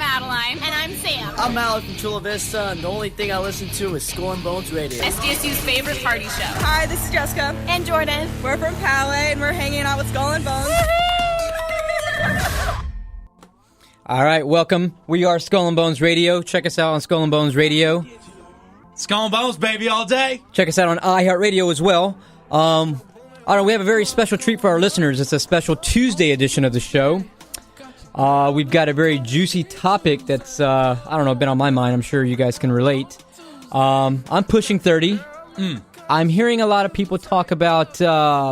Madeline. And I'm Sam. I'm Alec from Chula Vista, and the only thing I listen to is Skull and Bones Radio. SDSU's favorite party show. Hi, this is Jessica. And Jordan. We're from Poway, and we're hanging out with Skull and Bones. All right, welcome. We are Skull and Bones Radio. Check us out on Skull and Bones Radio. Skull and Bones, baby, all day. Check us out on iHeartRadio as well. We have a very special treat for our listeners. It's a special Tuesday edition of the show. We've got a very juicy topic that's, been on my mind. I'm sure you guys can relate. I'm pushing 30. I'm hearing a lot of people talk about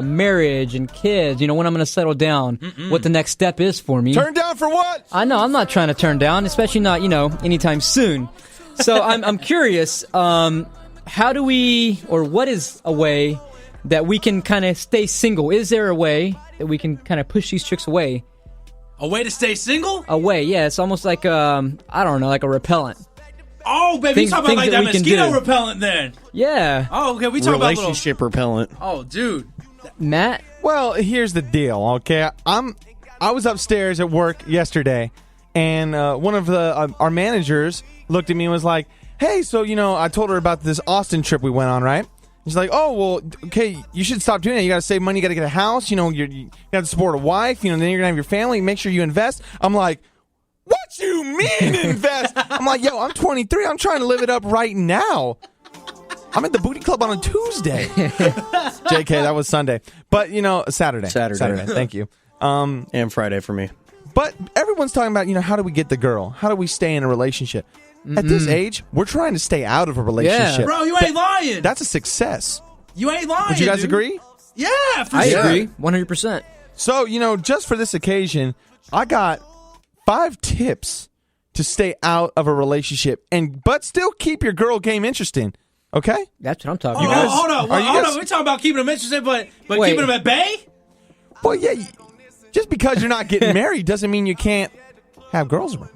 marriage and kids, when I'm going to settle down, what the next step is for me. Turn down for what? I know, I'm not trying to turn down, especially not, anytime soon. So I'm curious, how do we, or what is a way that we can kind of stay single? Is there a way that we can kind of push these chicks away? A way to stay single? A way, yeah. It's almost like, like a repellent. Oh, baby, you talking about like that mosquito repellent then? Yeah. Oh, okay, we talking about relationship repellent. Oh, dude. Matt? Well, here's the deal, okay? I was upstairs at work yesterday, and one of our managers looked at me and was like, hey, so, I told her about this Austin trip we went on, right? She's like, oh, well, okay, you should stop doing that. You got to save money. You got to get a house. You got to support a wife. Then you're going to have your family. Make sure you invest. I'm like, what you mean invest? I'm like, yo, I'm 23. I'm trying to live it up right now. I'm at the booty club on a Tuesday. JK, that was Sunday. But, Saturday. Thank you. And Friday for me. But everyone's talking about, how do we get the girl? How do we stay in a relationship? At this age, we're trying to stay out of a relationship. Yeah. Bro, you ain't lying. That's a success. You ain't lying. Would you guys agree? Yeah, for sure. I agree, 100%. So, just for this occasion, I got 5 tips to stay out of a relationship but still keep your girl game interesting. Okay? That's what I'm talking about. about. Hold on. We're talking about keeping them interested, but keeping them at bay? Well, yeah. Just because you're not getting married doesn't mean you can't have girls around.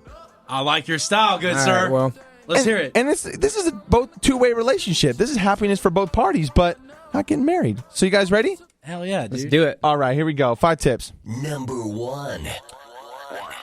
I like your style, good All sir. Right, well, let's hear it. And this is a both two-way relationship. This is happiness for both parties, but not getting married. So you guys ready? Hell yeah, dude. Let's do it. All right, here we go. 5 tips. Number 1.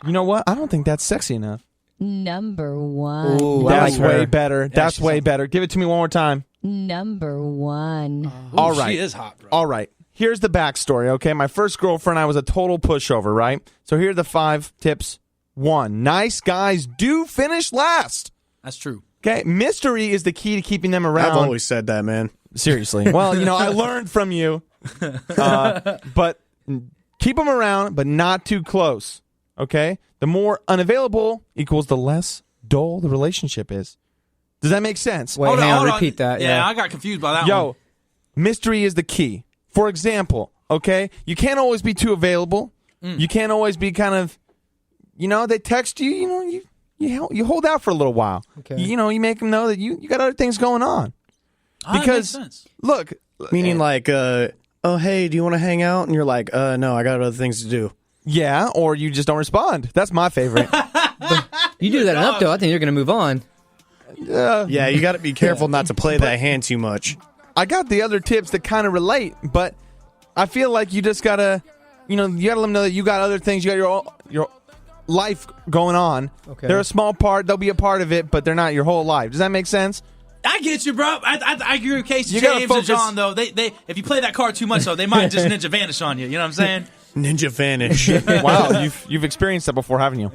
You know what? I don't think that's sexy enough. Number 1. Ooh, that's like way better. That's way better. Give it to me one more time. Number 1. All right. She is hot, bro. All right. Here's the backstory, okay? My first girlfriend, I was a total pushover, right? So here are the 5 tips. 1, nice guys do finish last. That's true. Okay, mystery is the key to keeping them around. I've always said that, man. Seriously. Well, I learned from you. But keep them around, but not too close. Okay? The more unavailable equals the less dull the relationship is. Does that make sense? Wait, hold on. Repeat that. Yeah, I got confused by that one. Yo, mystery is the key. For example, okay, you can't always be too available. You can't always be kind of, they text you, you hold out for a little while. Okay. You make them know that you got other things going on. Because, that makes sense. look. Meaning like, oh, hey, do you want to hang out? And you're like, no, I got other things to do. Yeah, or you just don't respond. That's my favorite. You do that enough, though, I think you're going to move on. Yeah, you got to be careful not to play that hand too much. I got the other tips that kind of relate, but I feel like you just got to, you got to let them know that you got other things. You got your life going on. Okay. They're a small part. They'll be a part of it, but they're not your whole life. Does that make sense? I get you, bro. I agree with Casey, You gotta James, focus. and John, though. They if you play that card too much, though, they might just ninja vanish on you. You know what I'm saying? Ninja vanish. Wow, you've experienced that before, haven't you?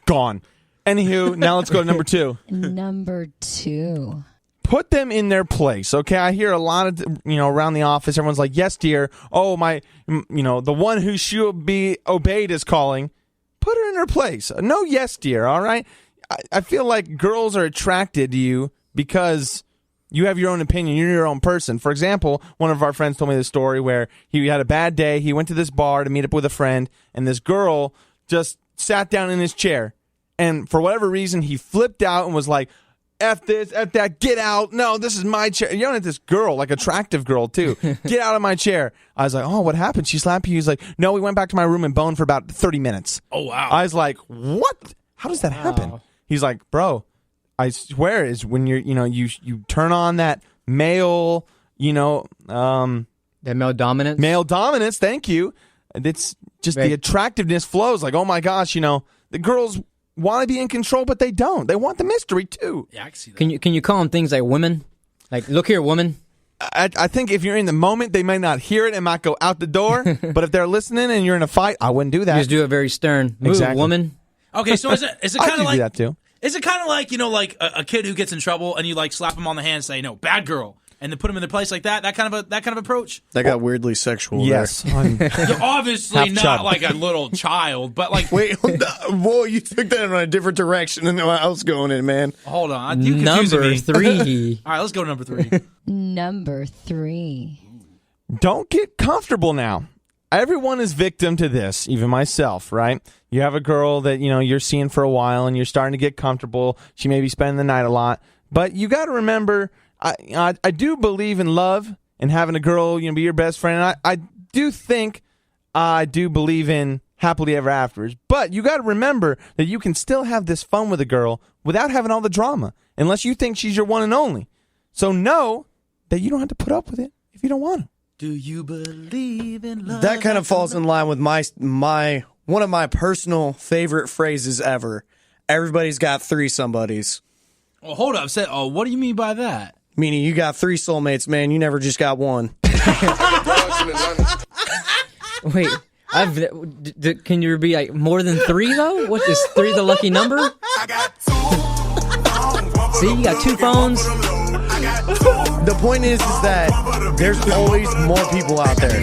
Gone. Anywho, now let's go to number 2. Number 2. Put them in their place, okay? I hear a lot of, around the office, everyone's like, yes, dear. Oh, the one who should be obeyed is calling. Put her in her place. No, yes, dear, all right? I feel like girls are attracted to you because you have your own opinion. You're your own person. For example, one of our friends told me this story where he had a bad day. He went to this bar to meet up with a friend, and this girl just sat down in his chair. And for whatever reason, he flipped out and was like, F this, F that, get out. No, this is my chair. You're at this girl, like attractive girl, too. Get out of my chair. I was like, oh, what happened? She slapped you? He's like, no, we went back to my room and boned for about 30 minutes. Oh, wow. I was like, what? How does that happen? He's like, bro, I swear is when you're, you turn on that male, that male dominance? Male dominance, thank you. It's just the attractiveness flows. Like, oh my gosh, the girls want to be in control, but they don't. They want the mystery too. Yeah, I can see that. Can you call them things like women? Like, look here, woman. I think if you're in the moment, they may not hear it and might go out the door. But if they're listening and you're in a fight, I wouldn't do You that. just do it very stern. Move, Exactly. woman. Okay, so is it I kind could of like do that too. Is it kind of like, like a kid who gets in trouble and you like slap him on the hand and say, no, bad girl, and then put him in their place like that? That kind of approach? That got weirdly sexual. Yes. You're obviously Half not chub. like a little child, but like, Wait, whoa, you took that in a different direction than I was going in, man. hold on. You confusing Number me. 3. All right, let's go to number 3. Number 3. Don't get comfortable now. Everyone is victim to this, even myself, right? You have a girl that, you're seeing for a while and you're starting to get comfortable. She may be spending the night a lot. But you got to remember, I do believe in love and having a girl, be your best friend. And I do believe in happily ever afters. But you got to remember that you can still have this fun with a girl without having all the drama, unless you think she's your one and only. So know that you don't have to put up with it if you don't want to. Do you believe in love? That kind of falls in line with my one of my personal favorite phrases ever. Everybody's got 3 somebodies. Oh, hold up. What do you mean by that? Meaning you got 3 soulmates, man. You never just got one. Wait, can you be like more than 3 though? What is 3 the lucky number? See, you got 2 phones. The point is that there's always more people out there.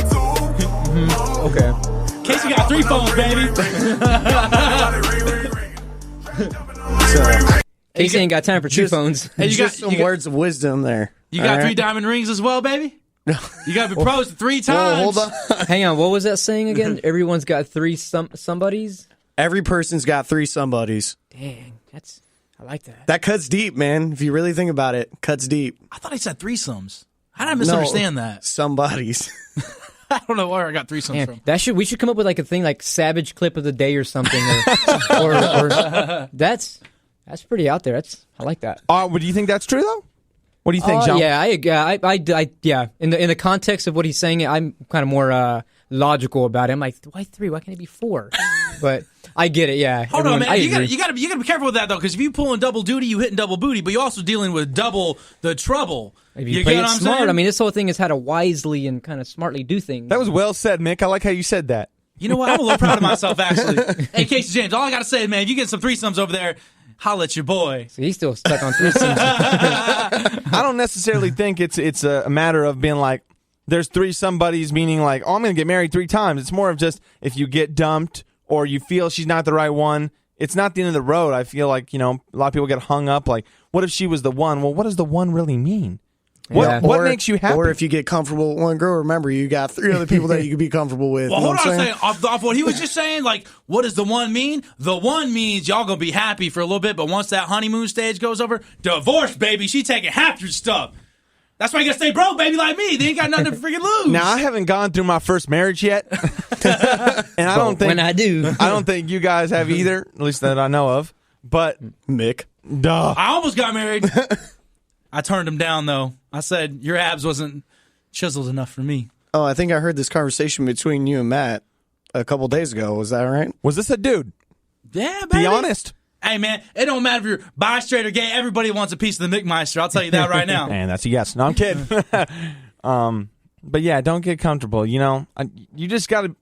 Okay. Casey got 3 phones, baby. Casey ain't got time for 2 phones. Hey, you got Just some words of wisdom there. You got All 3 right? diamond rings as well, baby. You got to be proposed 3 times. Whoa, hold on. Hang on, what was that saying again? Everyone's got 3 somebodies? Every person's got 3 somebodies. Dang, I like that. That cuts deep, man. If you really think about it, cuts deep. I thought he said threesomes. How did I misunderstand that? Somebodies. I don't know where I got threesomes from. We should come up with like a thing like Savage Clip of the Day or something, or that's pretty out there. I like that. Do you think that's true though? What do you think, John? Yeah, yeah. In the context of what he's saying, I'm kind of more logical about it. I'm like, why 3? Why can't it be 4? But I get it. Yeah. Hold on, man. You agree. gotta be careful with that though, because if you pulling double duty, you hitting double booty, but you're also dealing with double the trouble. If you get play what it I'm smart, saying? I mean, this whole thing is how to wisely and kind of smartly do things. That was well said, Mick. I like how you said that. You know what? I'm a little proud of myself, actually. Hey, Casey James, all I gotta say is, man, if you get some threesomes over there, holla at your boy. So he's still stuck on 3 threesomes. I don't necessarily think it's a matter of being like, there's 3 somebodies, meaning like, oh, I'm going to get married 3 times. It's more of just if you get dumped or you feel she's not the right one, it's not the end of the road. I feel like, a lot of people get hung up like, what if she was the one? Well, what does the one really mean? What makes you happy? Or if you get comfortable with one girl, remember, you got 3 other people that you could be comfortable with. Well, you know hold on what a I'm second. Off what he was just saying, like, what does the one mean? The one means y'all gonna be happy for a little bit, but once that honeymoon stage goes over, divorce, baby. She taking half your stuff. That's why you gotta stay broke, baby, like me. They ain't got nothing to freaking lose. Now, I haven't gone through my first marriage yet. And I don't think when I do. I don't think you guys have either, at least that I know of. But Mick. duh. I almost got married. I turned him down, though. I said, your abs wasn't chiseled enough for me. Oh, I think I heard this conversation between you and Matt a couple days ago. Was that right? Was this a dude? Yeah, baby. Be honest. Hey, man, it don't matter if you're bi, straight, or gay. Everybody wants a piece of the McMeister. I'll tell you that right now. And that's a yes. No, I'm kidding. But yeah, don't get comfortable. You just got to.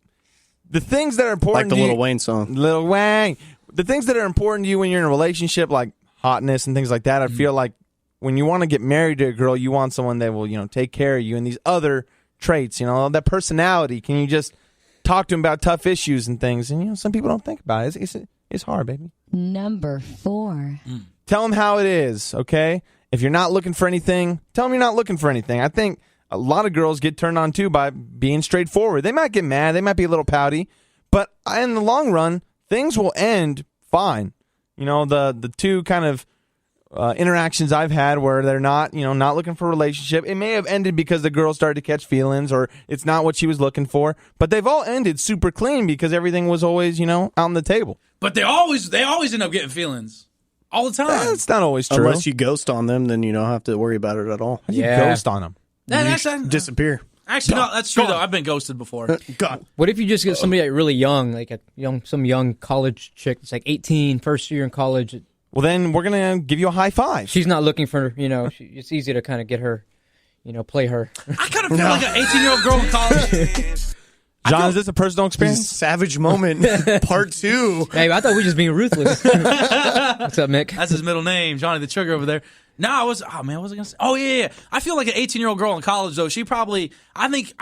The things that are important Like the to you, Lil Wayne song. Lil Wayne. The things that are important to you when you're in a relationship, like hotness and things like that, I feel like when you want to get married to a girl, you want someone that will, take care of you. And these other traits, that personality, can you just talk to them about tough issues and things? And, some people don't think about it. It's hard, baby. Number 4. Tell them how it is, okay? If you're not looking for anything, tell them you're not looking for anything. I think a lot of girls get turned on, too, by being straightforward. They might get mad. They might be a little pouty. But in the long run, things will end fine. The 2 kind of interactions I've had where they're not looking for a relationship. It may have ended because the girl started to catch feelings or it's not what she was looking for. But they've all ended super clean because everything was always, out on the table. But they always end up getting feelings. All the time. That's not always true. Unless you ghost on them, then you don't have to worry about it at all. How do you ghost on them? That's Disappear. Actually, no, that's true though. I've been ghosted before. God. What if you just get somebody like really young, like some young college chick that's like 18, first year in college? Well, then we're going to give you a high five. She's not looking for, it's easy to kind of get her, play her. I kind of feel like an 18-year-old girl in college. John, is this a personal experience? Savage moment, part 2. Hey, I thought we were just being ruthless. What's up, Mick? That's his middle name, Johnny the Trigger over there. No, what was I gonna say? Oh yeah. I feel like an 18-year-old girl in college though. She probably, I think.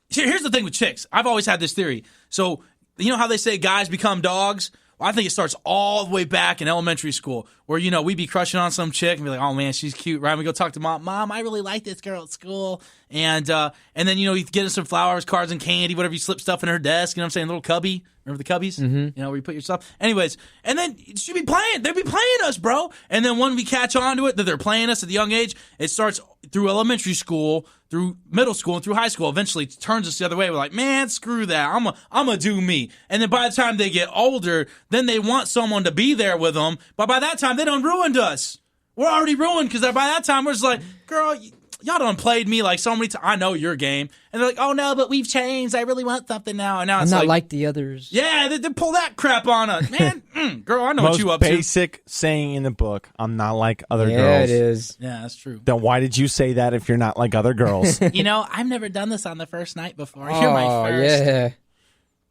Here's the thing with chicks. I've always had this theory. So you know how they say guys become dogs? Well, I think it starts all the way back in elementary school, where we'd be crushing on some chick and be like, "Oh man, she's cute," right? And we go talk to mom. I really like this girl at school, and then you get her some flowers, cards, and candy, whatever. You slip stuff in her desk. You know what I'm saying? Little cubby. Remember the cubbies? Mm-hmm. Where you put your stuff. Anyways, and then she'd be playing. They'd be playing us, bro. And then when we catch on to it, that they're playing us at the young age, it starts through elementary school, through middle school, and through high school. Eventually, it turns us the other way. We're like, man, screw that. I'm gonna do me. And then by the time they get older, then they want someone to be there with them. But by that time, they done ruined us. We're already ruined because by that time, we're just like, girl, y'all done played me like so many times. I know your game. And they're like, oh, no, but we've changed. I really want something now. And now it's I'm not like the others. Yeah, they pull that crap on us. Man, girl, I know what you up to. Most basic saying in the book, I'm not like other girls. Yeah, it is. Yeah, that's true. Then why did you say that if you're not like other girls? I've never done this on the first night before. You're my first. Yeah.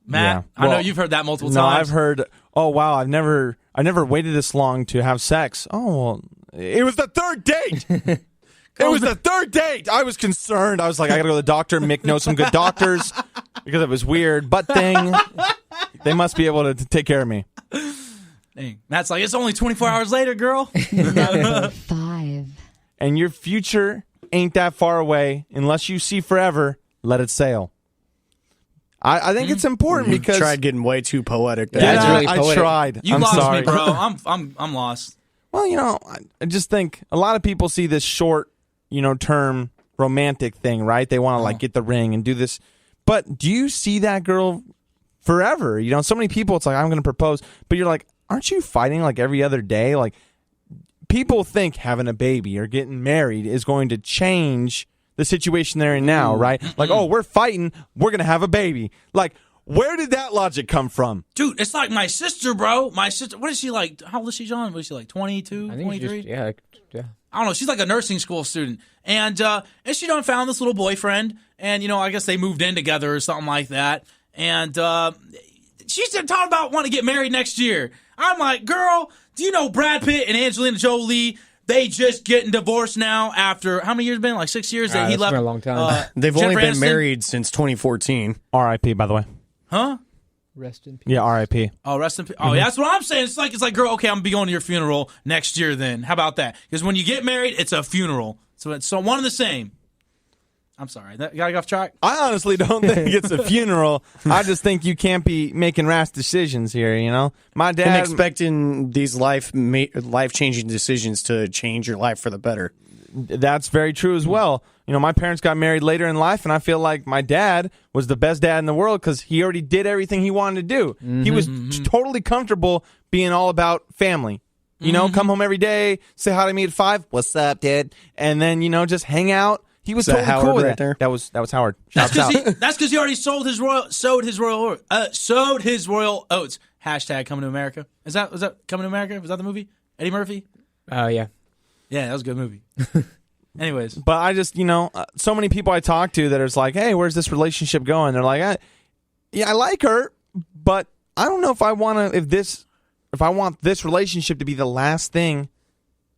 Matt, Yeah. Well, I know you've heard that multiple no, times. I've heard, oh, wow, I've never waited this long to have sex. Oh, well, it was the third date. It was the third date. I was concerned. I was like, I got to go to the doctor. Mick knows some good doctors because of his weird butt thing. They must be able to take care of me. Dang. Matt's like, it's only 24 hours later, girl. Number 5. And your future ain't that far away. Unless you see forever, let it sail. I think it's important because Tried getting way too poetic there. That's really I poetic. tried. You I'm lost sorry. me, bro. I'm lost. Well, I just think a lot of people see this short, term romantic thing, right? They want to like get the ring and do this. But do you see that girl forever? So many people, it's like, I'm going to propose. But you're like, aren't you fighting like every other day? Like, people think having a baby or getting married is going to change the situation they're in now, right? Like, oh, we're fighting, we're going to have a baby. Like, where did that logic come from? Dude, it's like my sister, bro. My sister, what is she like? How old is she, John? What is she like, 22, I think 23? yeah. I don't know. She's like a nursing school student. And she done found this little boyfriend. And, I guess they moved in together or something like that. And she's talking about wanting to get married next year. I'm like, girl, do you know Brad Pitt and Angelina Jolie? They just getting divorced now after how many years been? Like 6 years that he That's left. been a long time. They've Jennifer only been Aniston? married since 2014. R.I.P., by the way. Huh? Rest in peace. Yeah, R.I.P. Oh, rest in peace. Oh, yeah, that's what I'm saying. It's like, girl, okay, I'm gonna be going to your funeral next year. Then how about that? Because when you get married, it's a funeral. So it's one and the same. I'm sorry. Got to go off track. I honestly don't think it's a funeral. I just think you can't be making rash decisions here, My And dad... expecting these life-changing decisions to change your life for the better. That's very true as well. My parents got married later in life, and I feel like my dad was the best dad in the world because he already did everything he wanted to do. He was totally comfortable being all about family. Come home every day, say hi to me at 5. What's up, Dad? And then, just hang out. He was Is that totally Howard cool with right that. there? That was Howard. That's Shouts out. because he already sowed his royal oats. Hashtag coming to America. Was that coming to America? Was that the movie? Eddie Murphy? Oh, yeah. Yeah, that was a good movie. Anyways. But I just, so many people I talk to that are just like, hey, where's this relationship going? They're like, I like her, but I don't know if I want to, if I want this relationship to be the last thing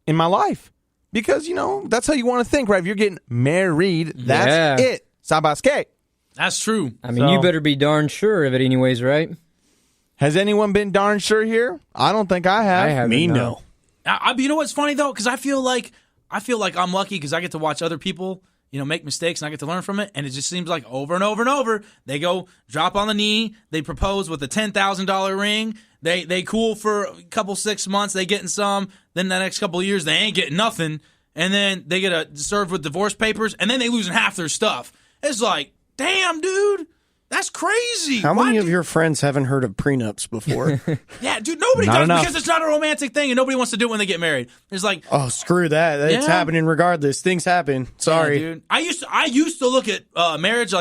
in my life. Because, that's how you want to think, right? If you're getting married, that's it. Sabaske. That's true. I mean, you better be darn sure of it anyways, right? Has anyone been darn sure here? I don't think I have. I haven't. Me, no. You know what's funny, though? Because I feel like I'm lucky because I get to watch other people, make mistakes and I get to learn from it. And it just seems like over and over and over, they go drop on the knee, they propose with a $10,000 ring, they cool for a couple 6 months, they getting some, then the next couple of years they ain't getting nothing, and then they get served with divorce papers, and then they losing half their stuff. It's like, damn, dude, That's crazy. How Why many do- of your friends haven't heard of prenups before? Yeah, dude, nobody Not does enough. because it's not a romantic thing and nobody wants to do it when they get married. It's like, Oh, screw that. It's Yeah. happening regardless. Things happen. Sorry. yeah, dude. I used to look at marriage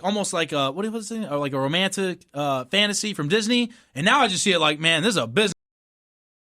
almost like a what was it? Or like a romantic fantasy from Disney, and now I just see it like, man, this is a business.